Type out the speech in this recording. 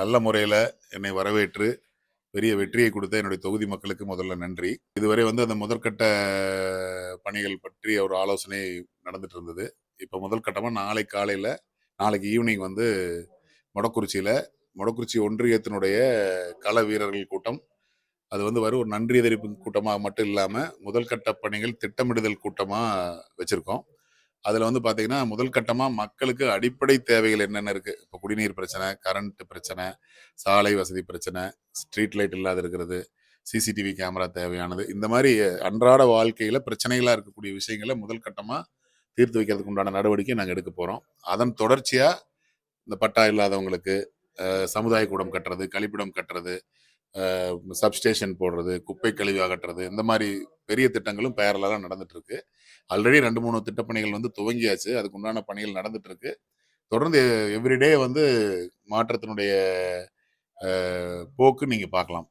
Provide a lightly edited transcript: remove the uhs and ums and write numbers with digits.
நல்ல முறையில் என்னை வரவேற்று பெரிய வெற்றியை கொடுத்த என்னுடைய தொகுதி மக்களுக்கு முதல்ல நன்றி. இதுவரை வந்து அந்த முதற்கட்ட பணிகள் பற்றி ஒரு ஆலோசனை நடந்துட்டு இருந்தது. இப்போ முதல் கட்டமாக நாளைக்கு ஈவினிங் வந்து மொடக்குறிச்சி ஒன்றியத்தினுடைய கள வீரர்கள் கூட்டம். அது வந்து ஒரு நன்றி தெரிவிப்பு கூட்டமாக மட்டும் இல்லாமல் முதல் கட்ட பணிகள் திட்டமிடுதல் கூட்டமாக வச்சுருக்கோம். அதில் வந்து பார்த்தீங்கன்னா முதல் கட்டமாக மக்களுக்கு அடிப்படை தேவைகள் என்னென்ன இருக்குது. இப்போ குடிநீர் பிரச்சனை, கரண்ட் பிரச்சனை, சாலை வசதி பிரச்சனை, ஸ்ட்ரீட் லைட் இல்லாத இருக்கிறது, சிசிடிவி கேமரா தேவையானது, இந்த மாதிரி அன்றாட வாழ்க்கையில் பிரச்சனைகளாக இருக்கக்கூடிய விஷயங்களை முதல் கட்டமாக தீர்த்து வைக்கிறதுக்கு உண்டான நடவடிக்கை நாங்கள் எடுக்க போகிறோம். அதன் தொடர்ச்சியாக இந்த பட்டா இல்லாதவங்களுக்கு சமுதாய கூடம் கட்டுறது, கழிப்பிடம் கட்டுறது, சப்ஸ்டேஷன் போடுறது, குப்பை கழிவு அகற்றுறது, இந்த மாதிரி பெரிய திட்டங்களும் பேரலாம் நடந்துட்டு இருக்கு. ஆல்ரெடி 2-3 திட்டப்பணிகள் வந்து துவங்கியாச்சு. அதுக்கு உண்டான பணிகள் நடந்துட்டு இருக்கு. தொடர்ந்து எவ்ரிடே வந்து மாற்றத்தினுடைய போக்கு நீங்க பார்க்கலாம்.